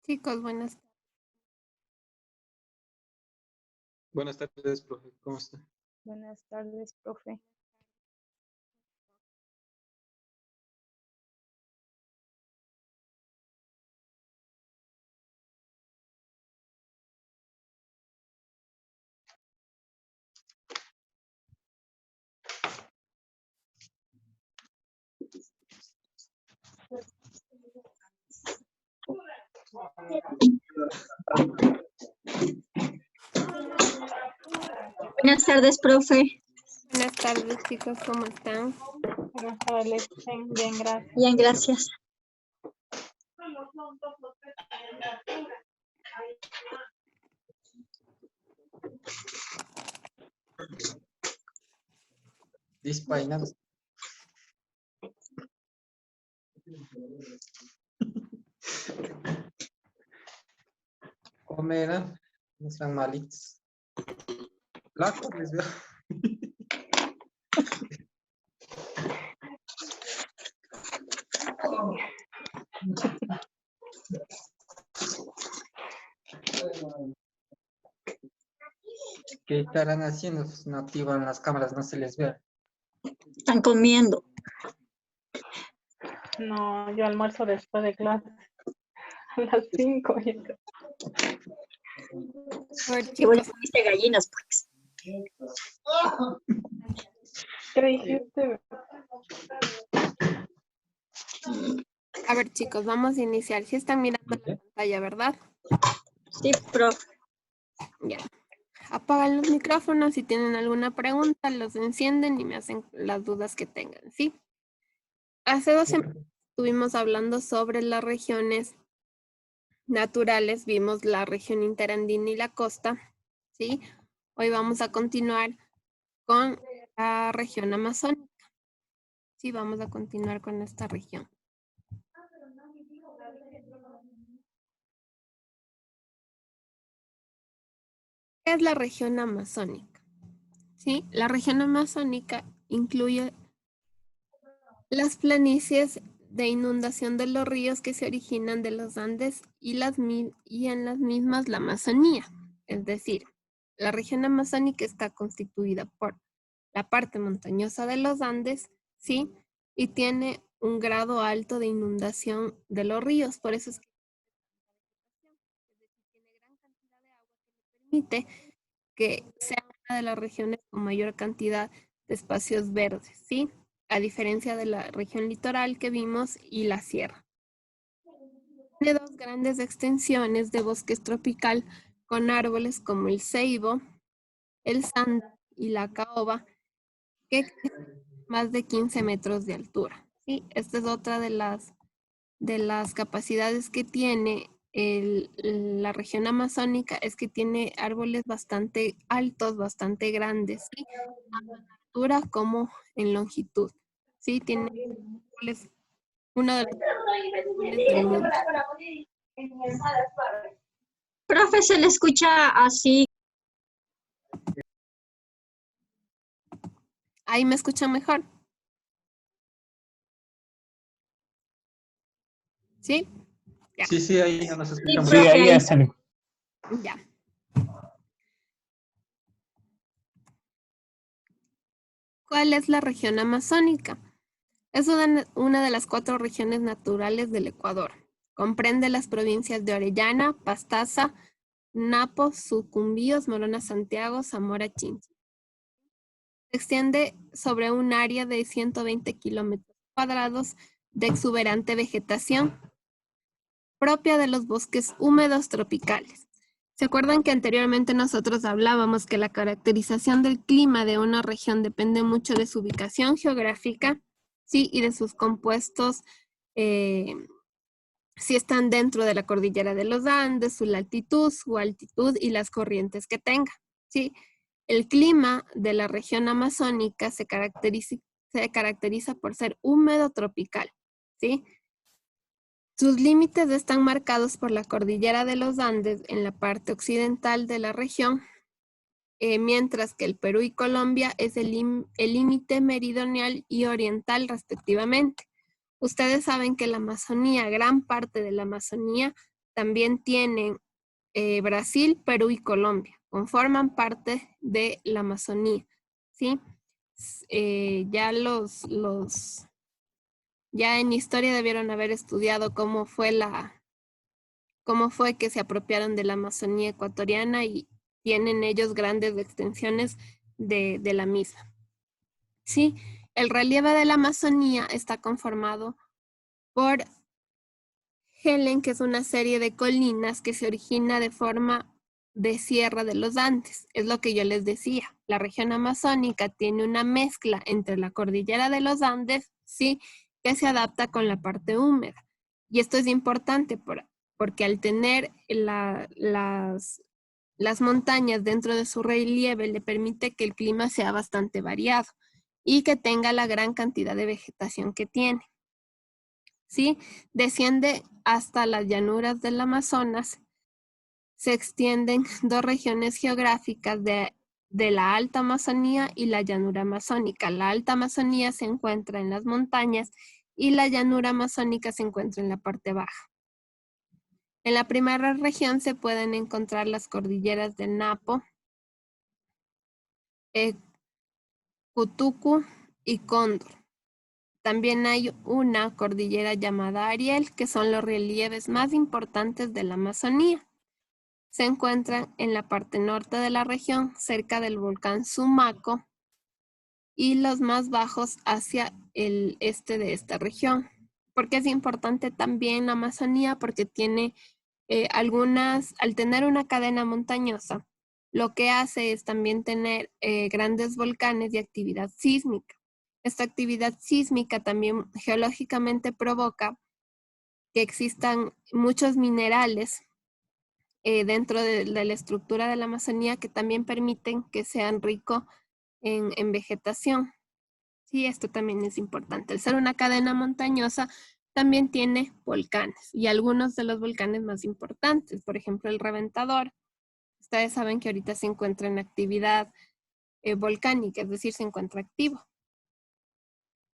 Chicos, buenas. Buenas tardes, profe. ¿Cómo está? Buenas tardes, profe. Buenas tardes, profe. Buenas tardes, chicos, ¿cómo están? Buenas tardes, bien, gracias. Bien, gracias. Dispainado. Comerán, no sean malitos. Flacos les veo. ¿Qué estarán haciendo? No activan las cámaras, no se les ve. Están comiendo. No, yo almuerzo después de clase. A las 5. A ver, Qué bueno chicos, comiste gallinas, pues. ¿Qué dijiste? vamos a iniciar. Si están mirando la pantalla, ¿verdad? Sí, profe. Ya. Apagan los micrófonos. Si tienen alguna pregunta, los encienden y me hacen las dudas que tengan, ¿sí? Hace 2 semanas estuvimos hablando sobre las regiones naturales. Vimos la región interandina y la costa, ¿sí? Hoy vamos a continuar con la región amazónica. Sí, vamos a continuar con esta región. ¿Qué es la región amazónica? Sí, la región amazónica incluye las planicies de inundación de los ríos que se originan de los Andes y en las mismas la Amazonía. Es decir, la región amazónica está constituida por la parte montañosa de los Andes, ¿sí? Y tiene un grado alto de inundación de los ríos, por eso es que tiene gran cantidad de agua que le permite que sea una de las regiones con mayor cantidad de espacios verdes, ¿sí? A diferencia de la región litoral que vimos y la sierra. Tiene 2 grandes extensiones de bosques tropical con árboles como el ceibo, el sándalo y la caoba, que crecen más de 15 metros de altura. ¿Sí? Esta es otra de las capacidades que tiene la región amazónica, es que tiene árboles bastante altos, bastante grandes, ¿sí? Tanto en altura como en longitud. ¿Sí? Tiene árboles, uno de los árboles del mundo. Profe, se le escucha así. ¿Ahí me escuchan mejor? ¿Sí? Ya. Sí, ahí ya nos Sí, escuchamos. profe, ahí ahí. ya sale. Ya. ¿Cuál es la región amazónica? Es una de las 4 regiones naturales del Ecuador. Comprende las provincias de Orellana, Pastaza, Napo, Sucumbíos, Morona Santiago, Zamora Chinchipe. Se extiende sobre un área de 120 kilómetros cuadrados de exuberante vegetación propia de los bosques húmedos tropicales. ¿Se acuerdan que anteriormente nosotros hablábamos que la caracterización del clima de una región depende mucho de su ubicación geográfica, sí, y de sus compuestos, si están dentro de la cordillera de los Andes, su latitud, su altitud y las corrientes que tenga, sí? El clima de la región amazónica se caracteriza por ser húmedo tropical, ¿sí? Sus límites están marcados por la cordillera de los Andes en la parte occidental de la región, mientras que el Perú y Colombia es el límite meridional y oriental respectivamente. Ustedes saben que la Amazonía, gran parte de la Amazonía, también tienen Brasil, Perú y Colombia. Conforman parte de la Amazonía, ¿sí? Ya en historia debieron haber estudiado cómo fue que se apropiaron de la Amazonía ecuatoriana y tienen ellos grandes extensiones de la misma. Sí, el relieve de la Amazonía está conformado por Helen, que es una serie de colinas que se origina de forma de Sierra de los Andes. Es lo que yo les decía. La región amazónica tiene una mezcla entre la cordillera de los Andes, sí, que se adapta con la parte húmeda. Y esto es importante porque al tener las montañas dentro de su relieve le permite que el clima sea bastante variado y que tenga la gran cantidad de vegetación que tiene. ¿Sí? Desciende hasta las llanuras del Amazonas. Se extienden dos regiones geográficas de la Alta Amazonía y la llanura amazónica. La Alta Amazonía se encuentra en las montañas y la llanura amazónica se encuentra en la parte baja. En la primera región se pueden encontrar las cordilleras de Napo, Cutucu y Cóndor. También hay una cordillera llamada Ariel, que son los relieves más importantes de la Amazonía. Se encuentran en la parte norte de la región, cerca del volcán Sumaco, y los más bajos hacia el este de esta región. ¿Por qué es importante también la Amazonía? Porque tiene al tener una cadena montañosa, lo que hace es también tener grandes volcanes y actividad sísmica. Esta actividad sísmica también geológicamente provoca que existan muchos minerales dentro de la estructura de la Amazonía que también permiten que sean ricos en vegetación. Sí, esto también es importante. Al ser una cadena montañosa, también tiene volcanes y algunos de los volcanes más importantes, por ejemplo, el Reventador. Ustedes saben que ahorita se encuentra en actividad volcánica, es decir, se encuentra activo.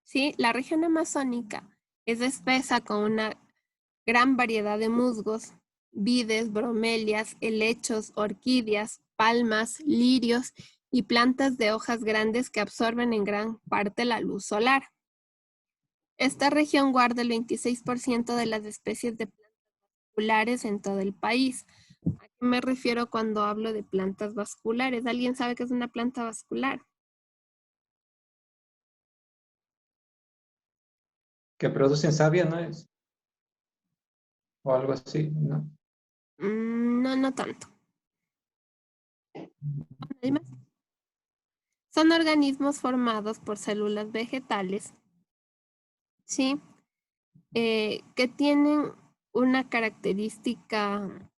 ¿Sí? La región amazónica es espesa con una gran variedad de musgos, vides, bromelias, helechos, orquídeas, palmas, lirios y plantas de hojas grandes que absorben en gran parte la luz solar. Esta región guarda el 26% de las especies de plantas vasculares en todo el país. ¿A qué me refiero cuando hablo de plantas vasculares? ¿Alguien sabe qué es una planta vascular? Que producen savia, ¿no es? O algo así, ¿no? No, no tanto. ¿Nadie más? Son organismos formados por células vegetales, ¿sí? Que tienen una característica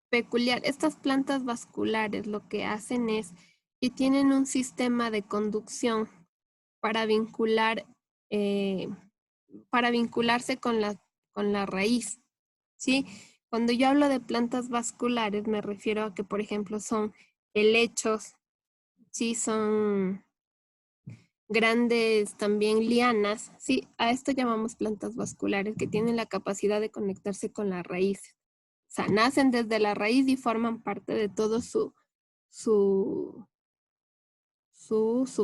peculiar. Estas plantas vasculares lo que hacen es que tienen un sistema de conducción para vincularse con la raíz, ¿sí? Cuando yo hablo de plantas vasculares me refiero a que, por ejemplo, son helechos, ¿sí? Son grandes también lianas, ¿sí? A esto llamamos plantas vasculares que tienen la capacidad de conectarse con la raíz. O sea, nacen desde la raíz y forman parte de todo su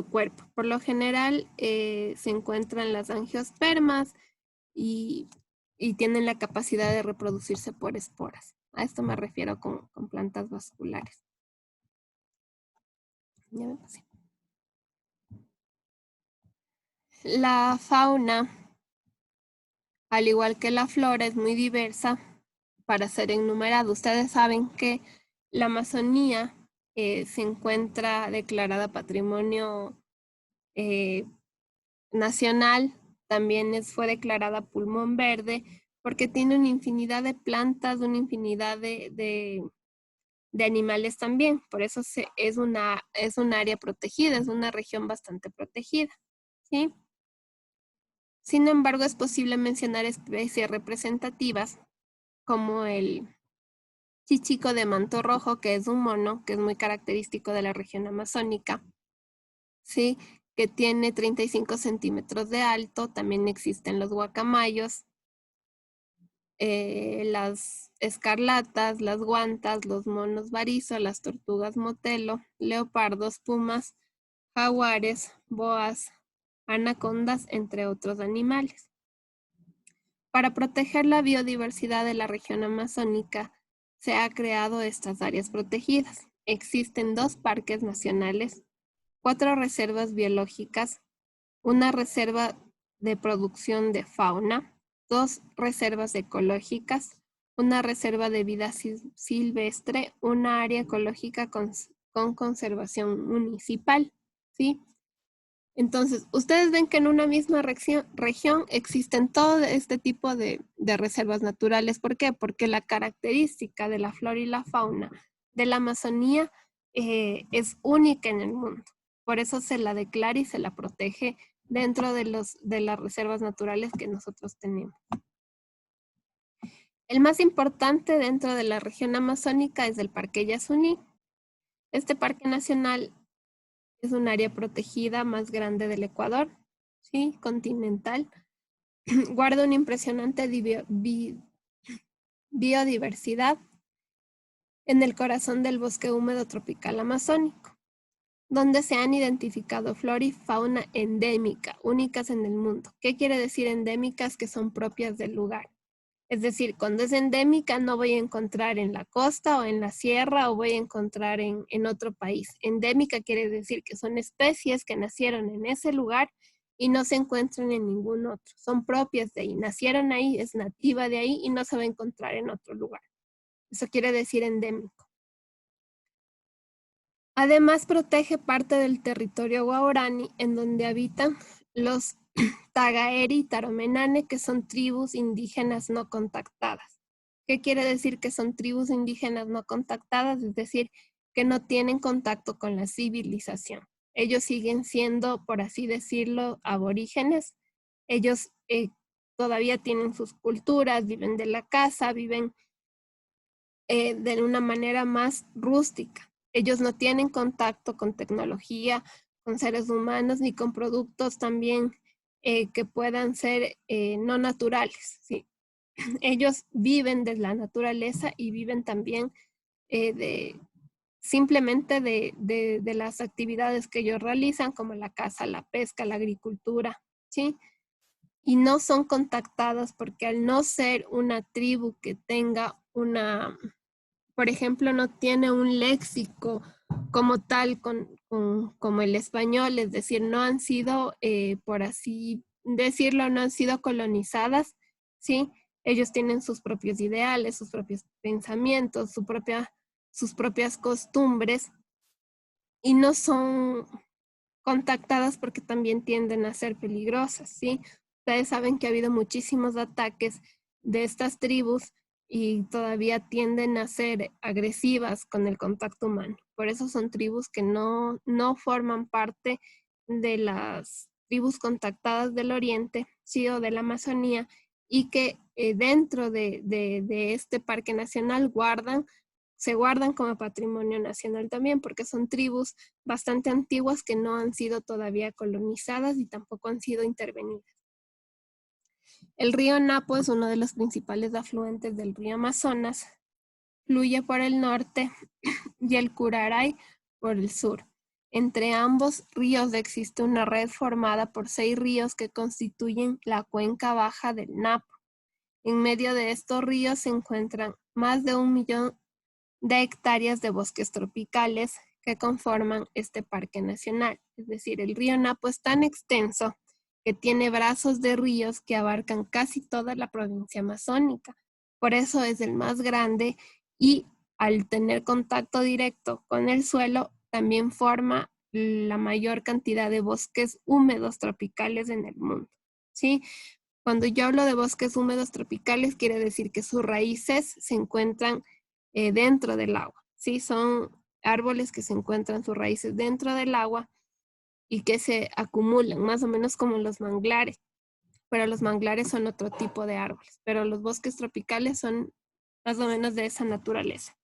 cuerpo. Por lo general se encuentran las angiospermas y tienen la capacidad de reproducirse por esporas. A esto me refiero con plantas vasculares. Ya me pasé. La fauna, al igual que la flora, es muy diversa para ser enumerada. Ustedes saben que la Amazonía se encuentra declarada Patrimonio Nacional, también fue declarada pulmón verde, porque tiene una infinidad de plantas, una infinidad de animales también. Por eso es un área protegida, es una región bastante protegida, ¿sí? Sin embargo, es posible mencionar especies representativas como el chichico de manto rojo, que es un mono, que es muy característico de la región amazónica, ¿sí? Que tiene 35 centímetros de alto. También existen los guacamayos, las escarlatas, las guantas, los monos barizo, las tortugas motelo, leopardos, pumas, jaguares, boas, anacondas, entre otros animales. Para proteger la biodiversidad de la región amazónica, se ha creado estas áreas protegidas. Existen 2 parques nacionales, 4 reservas biológicas, una reserva de producción de fauna, 2 reservas ecológicas, una reserva de vida silvestre, una área ecológica con conservación municipal, ¿sí? Entonces, ustedes ven que en una misma región existen todo este tipo de reservas naturales. ¿Por qué? Porque la característica de la flora y la fauna de la Amazonía es única en el mundo. Por eso se la declara y se la protege dentro de las reservas naturales que nosotros tenemos. El más importante dentro de la región amazónica es el Parque Yasuní. Este parque nacional es un área protegida más grande del Ecuador, ¿sí? Continental. Guarda una impresionante biodiversidad en el corazón del bosque húmedo tropical amazónico, donde se han identificado flora y fauna endémica, únicas en el mundo. ¿Qué quiere decir endémicas? Que son propias del lugar. Es decir, cuando es endémica no voy a encontrar en la costa o en la sierra o voy a encontrar en otro país. Endémica quiere decir que son especies que nacieron en ese lugar y no se encuentran en ningún otro. Son propias de ahí, nacieron ahí, es nativa de ahí y no se va a encontrar en otro lugar. Eso quiere decir endémico. Además protege parte del territorio guaraní en donde habitan los Tagaeri y Taromenane, que son tribus indígenas no contactadas. ¿Qué quiere decir que son tribus indígenas no contactadas? Es decir, que no tienen contacto con la civilización. Ellos siguen siendo, por así decirlo, aborígenes. Ellos todavía tienen sus culturas, viven de la caza, viven de una manera más rústica. Ellos no tienen contacto con tecnología, con seres humanos, ni con productos también que puedan ser no naturales, ¿sí? Ellos viven de la naturaleza y viven también simplemente de las actividades que ellos realizan, como la caza, la pesca, la agricultura, ¿sí? Y no son contactadas porque al no ser una tribu que tenga por ejemplo, no tiene un léxico como tal como el español, es decir, no han sido, por así decirlo, no han sido colonizadas, ¿sí? Ellos tienen sus propios ideales, sus propios pensamientos, sus propias costumbres y no son contactadas porque también tienden a ser peligrosas, ¿sí? Ustedes saben que ha habido muchísimos ataques de estas tribus y todavía tienden a ser agresivas con el contacto humano. Por eso son tribus que no forman parte de las tribus contactadas del Oriente, sí, o de la Amazonía, y que dentro de este parque nacional se guardan como patrimonio nacional también, porque son tribus bastante antiguas que no han sido todavía colonizadas y tampoco han sido intervenidas. El río Napo es uno de los principales afluentes del río Amazonas. Fluye por el norte y el Curaray por el sur. Entre ambos ríos existe una red formada por 6 ríos que constituyen la cuenca baja del Napo. En medio de estos ríos se encuentran más de 1 millón de hectáreas de bosques tropicales que conforman este parque nacional. Es decir, el río Napo es tan extenso que tiene brazos de ríos que abarcan casi toda la provincia amazónica. Por eso es el más grande y al tener contacto directo con el suelo, también forma la mayor cantidad de bosques húmedos tropicales en el mundo, ¿sí? Cuando yo hablo de bosques húmedos tropicales, quiere decir que sus raíces se encuentran dentro del agua, ¿sí? Son árboles que se encuentran sus raíces dentro del agua y que se acumulan, más o menos como los manglares, pero los manglares son otro tipo de árboles, pero los bosques tropicales son más o menos de esa naturaleza.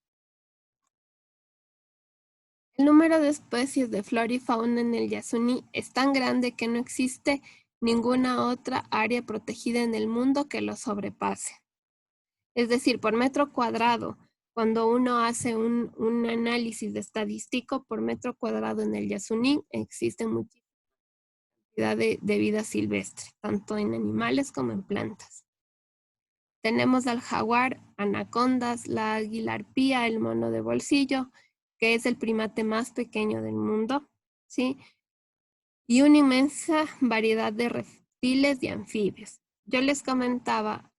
El número de especies de flora y fauna en el Yasuní es tan grande que no existe ninguna otra área protegida en el mundo que lo sobrepase. Es decir, por metro cuadrado, cuando uno hace un análisis estadístico por metro cuadrado en el Yasuní, existe muchísima cantidad de vida silvestre, tanto en animales como en plantas. Tenemos al jaguar, anacondas, la águila arpía, el mono de bolsillo, que es el primate más pequeño del mundo, ¿sí? Y una inmensa variedad de reptiles y anfibios. Yo les comentaba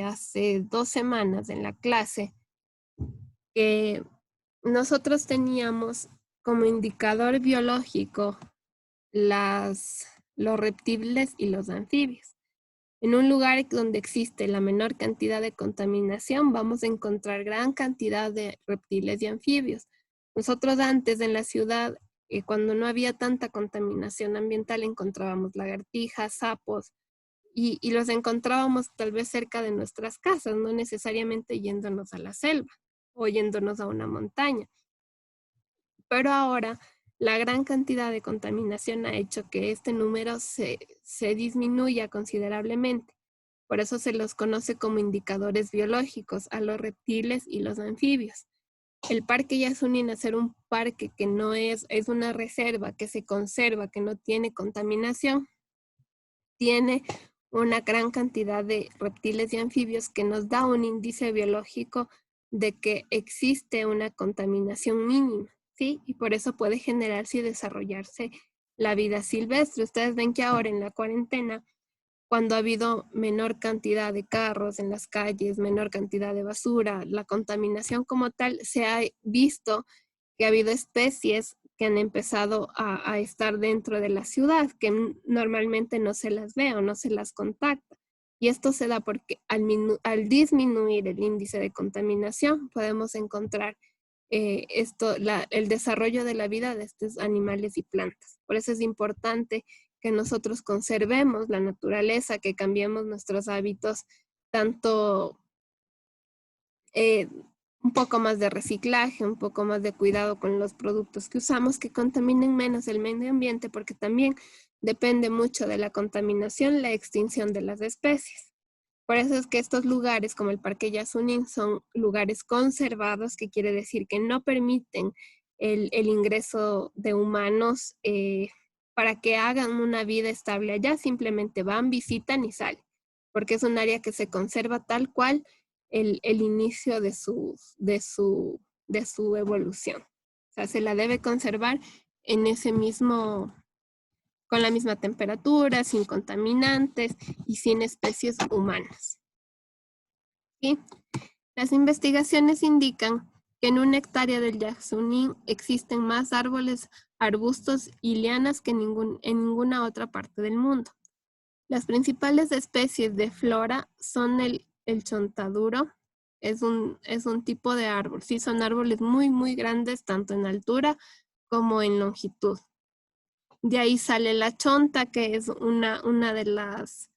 hace 2 semanas en la clase que nosotros teníamos como indicador biológico los reptiles y los anfibios. En un lugar donde existe la menor cantidad de contaminación, vamos a encontrar gran cantidad de reptiles y anfibios. Nosotros antes en la ciudad, cuando no había tanta contaminación ambiental, encontrábamos lagartijas, sapos, y los encontrábamos tal vez cerca de nuestras casas, no necesariamente yéndonos a la selva o yéndonos a una montaña. Pero ahora la gran cantidad de contaminación ha hecho que este número se disminuya considerablemente. Por eso se los conoce como indicadores biológicos a los reptiles y los anfibios. El Parque Yasuní, al ser un parque que no es una reserva, que se conserva, que no tiene contaminación, tiene una gran cantidad de reptiles y anfibios que nos da un índice biológico de que existe una contaminación mínima, ¿sí? Y por eso puede generarse y desarrollarse la vida silvestre. Ustedes ven que ahora en la cuarentena, cuando ha habido menor cantidad de carros en las calles, menor cantidad de basura, la contaminación como tal, se ha visto que ha habido especies que han empezado a estar dentro de la ciudad, que normalmente no se las ve o no se las contacta. Y esto se da porque al disminuir el índice de contaminación, podemos encontrar el desarrollo de la vida de estos animales y plantas. Por eso es importante que nosotros conservemos la naturaleza, que cambiemos nuestros hábitos, tanto un poco más de reciclaje, un poco más de cuidado con los productos que usamos, que contaminen menos el medio ambiente, porque también depende mucho de la contaminación, la extinción de las especies. Por eso es que estos lugares como el Parque Yasuní son lugares conservados, que quiere decir que no permiten el ingreso de humanos para que hagan una vida estable allá, simplemente van, visitan y salen, porque es un área que se conserva tal cual el inicio de su evolución. O sea, se la debe conservar en ese mismo, con la misma temperatura, sin contaminantes y sin especies humanas. ¿Sí? Las investigaciones indican que en 1 hectárea del Yasuní existen más árboles, arbustos y lianas que en ninguna otra parte del mundo. Las principales especies de flora son el chontaduro, es un tipo de árbol. Sí, son árboles muy, muy grandes, tanto en altura como en longitud. De ahí sale la chonta, que es una de las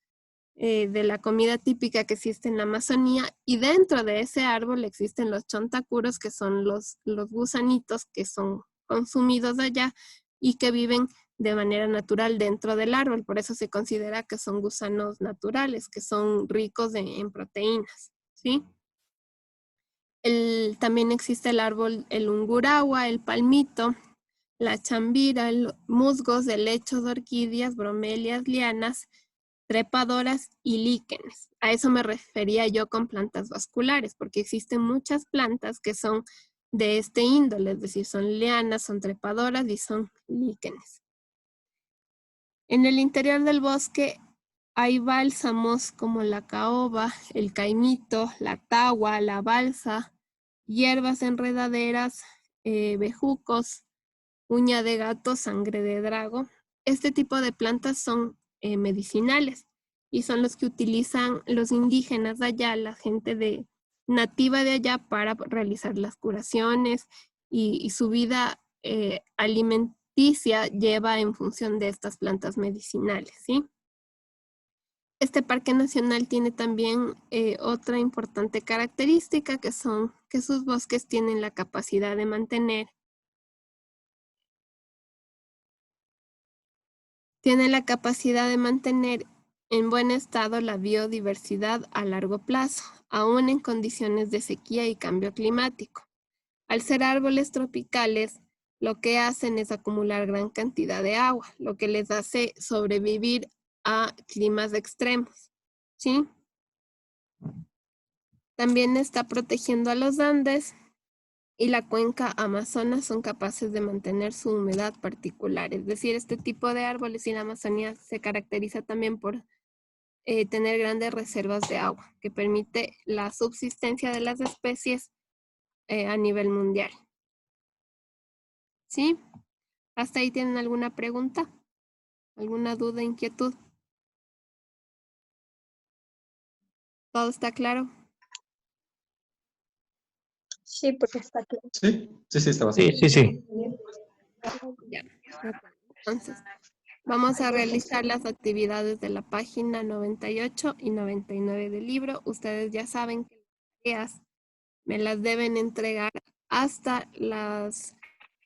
de la comida típica que existe en la Amazonía, y dentro de ese árbol existen los chontacuros, que son los gusanitos que son consumidos allá y que viven de manera natural dentro del árbol. Por eso se considera que son gusanos naturales, que son ricos en proteínas, ¿sí? También existe el árbol, el ungurahua, el palmito, la chambira, el musgos, helechos, orquídeas, bromelias, lianas, trepadoras y líquenes. A eso me refería yo con plantas vasculares, porque existen muchas plantas que son de este índole, es decir, son lianas, son trepadoras y son líquenes. En el interior del bosque hay bálsamos como la caoba, el caimito, la tagua, la balsa, hierbas enredaderas, bejucos, uña de gato, sangre de drago. Este tipo de plantas son medicinales y son los que utilizan los indígenas de allá, la gente nativa de allá, para realizar las curaciones, y su vida alimenticia lleva en función de estas plantas medicinales, ¿sí? Este parque nacional tiene también otra importante característica, que son que sus bosques tienen la capacidad de mantener en buen estado la biodiversidad a largo plazo. aún en condiciones de sequía y cambio climático. Al ser árboles tropicales, lo que hacen es acumular gran cantidad de agua, lo que les hace sobrevivir a climas extremos, ¿sí? También está protegiendo a los Andes y la cuenca Amazonas son capaces de mantener su humedad particular. Es decir, este tipo de árboles en la Amazonía se caracteriza también por tener grandes reservas de agua, que permite la subsistencia de las especies a nivel mundial. ¿Sí? ¿Hasta ahí tienen alguna pregunta? ¿Alguna duda, inquietud? ¿Todo está claro? Sí, porque está claro. Sí, está Sí, bastante. sí. Ya. Entonces, vamos a realizar las actividades de la página 98 y 99 del libro. Ustedes ya saben que las tareas me las deben entregar hasta las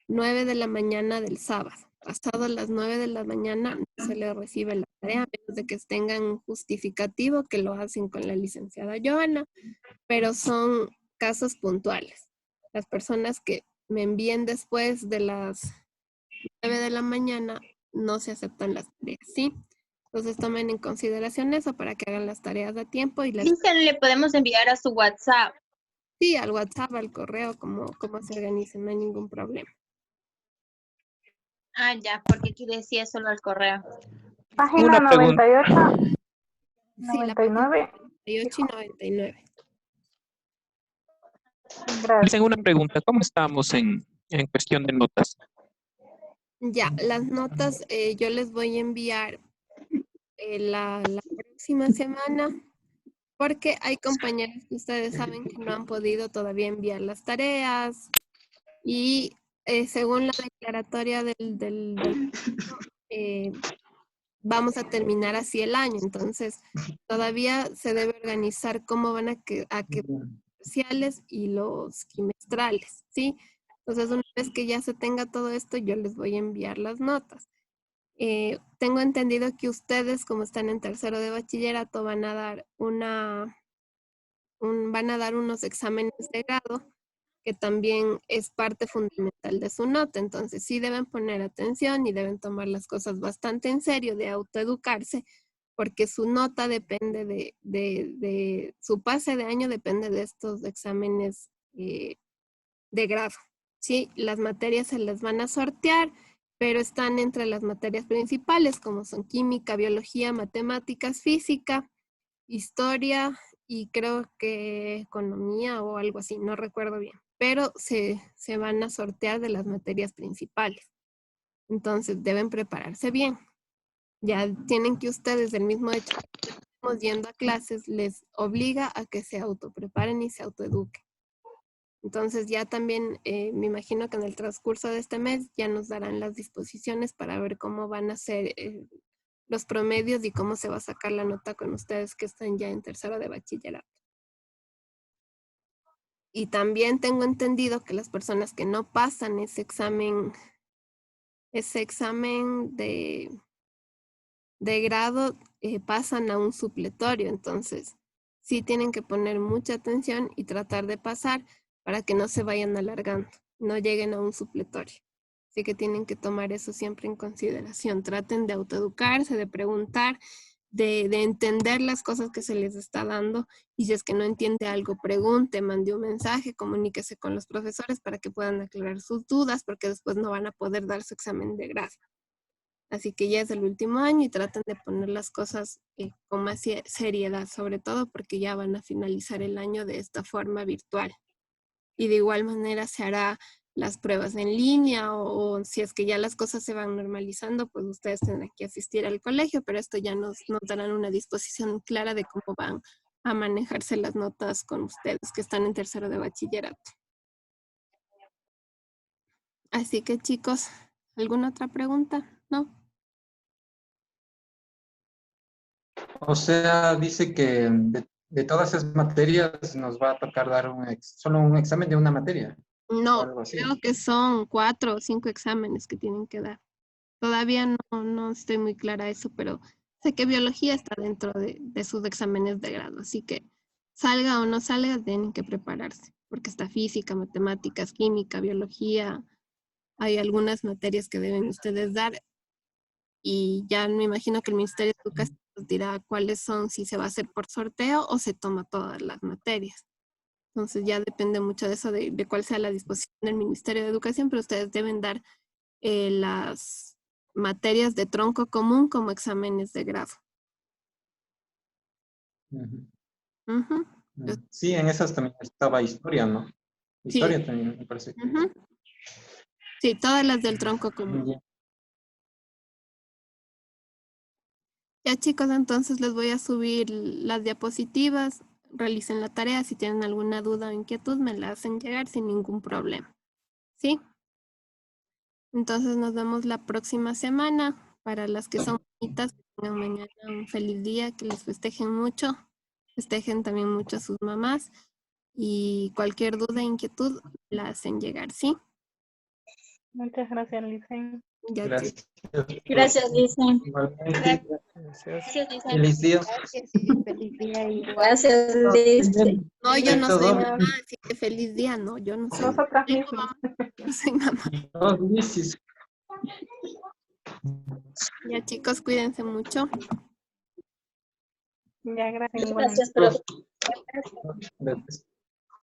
9 de la mañana del sábado. Pasado las 9 de la mañana no se les recibe la tarea, a menos de que tengan un justificativo que lo hacen con la licenciada Joana, pero son casos puntuales. Las personas que me envíen después de las 9 de la mañana no se aceptan las tareas, ¿sí? Entonces tomen en consideración eso para que hagan las tareas a tiempo y las... Dice, le podemos enviar a su WhatsApp. Sí, al WhatsApp, al correo, como se organicen, no hay ningún problema. Ah, ya, porque aquí decía solo al correo. Página Una pregunta. 98, Sí, la página 99. 98 y 99. Gracias. Tengo una pregunta. ¿Cómo estamos en cuestión de notas? Ya, las notas yo les voy a enviar la próxima semana porque hay compañeros que ustedes saben que no han podido todavía enviar las tareas y según la declaratoria vamos a terminar así el año, entonces todavía se debe organizar cómo van a quedar parciales y los trimestrales, ¿sí? Entonces una vez que ya se tenga todo esto, yo les voy a enviar las notas. Tengo entendido que ustedes, como están en tercero de bachillerato, van a dar unos exámenes de grado que también es parte fundamental de su nota. Entonces sí deben poner atención y deben tomar las cosas bastante en serio de autoeducarse, porque su nota depende de su pase de año, depende de estos exámenes de grado. Sí, las materias se les van a sortear, pero están entre las materias principales, como son química, biología, matemáticas, física, historia y creo que economía o algo así, no recuerdo bien, pero se van a sortear de las materias principales. Entonces deben prepararse bien. Ya tienen que ustedes, el mismo hecho que estamos yendo a clases, les obliga a que se autopreparen y se autoeduquen. Entonces ya también me imagino que en el transcurso de este mes ya nos darán las disposiciones para ver cómo van a ser los promedios y cómo se va a sacar la nota con ustedes que están ya en tercero de bachillerato. Y también tengo entendido que las personas que no pasan ese examen de grado pasan a un supletorio. Entonces, sí tienen que poner mucha atención y tratar de pasar para que no se vayan alargando, no lleguen a un supletorio. Así que tienen que tomar eso siempre en consideración. Traten de autoeducarse, de preguntar, de entender las cosas que se les está dando. Y si es que no entiende algo, pregunte, mande un mensaje, comuníquese con los profesores para que puedan aclarar sus dudas, porque después no van a poder dar su examen de grado. Así que ya es el último año y traten de poner las cosas con más seriedad, sobre todo porque ya van a finalizar el año de esta forma virtual. Y de igual manera se hará las pruebas en línea o si es que ya las cosas se van normalizando, pues ustedes tendrán que asistir al colegio, pero esto ya nos darán una disposición clara de cómo van a manejarse las notas con ustedes que están en tercero de bachillerato. Así que chicos, ¿alguna otra pregunta? ¿No? O sea, dice que de todas esas materias nos va a tocar dar solo un examen de una materia o No, algo así. creo que son 4 o 5 exámenes que tienen que dar. Todavía no estoy muy clara eso, pero sé que biología está dentro de sus exámenes de grado, así que salga o no salga, tienen que prepararse, porque está física, matemáticas, química, biología, hay algunas materias que deben ustedes dar y ya me imagino que el Ministerio de Educación nos dirá cuáles son, si se va a hacer por sorteo o se toma todas las materias. Entonces ya depende mucho de eso, de cuál sea la disposición del Ministerio de Educación, pero ustedes deben dar las materias de tronco común como exámenes de grado. Ujú. Ujú. Sí, en esas también estaba historia, ¿no? Sí. Historia también me parece. Ujú. Sí, todas las del tronco común. Bien. Ya chicos, entonces les voy a subir las diapositivas, realicen la tarea, si tienen alguna duda o inquietud me la hacen llegar sin ningún problema. ¿Sí? Entonces nos vemos la próxima semana. Para las que son bonitas, que tengan mañana un feliz día, que les festejen mucho, festejen también mucho a sus mamás y cualquier duda e inquietud la hacen llegar, ¿sí? Muchas gracias, Licen. Ya Gracias. Gracias, Licen. Igualmente. Gracias, Licen. Feliz día. Gracias y feliz día igual. Gracias, Licen. No, yo no Perfecto, soy dos. mamá, así que feliz día, no, yo no soy. Nosotras Tengo mismas. mamá, no soy mamá. Dos bicis. Ya chicos, cuídense mucho. Ya, gracias. Gracias, igualmente. profe. Gracias.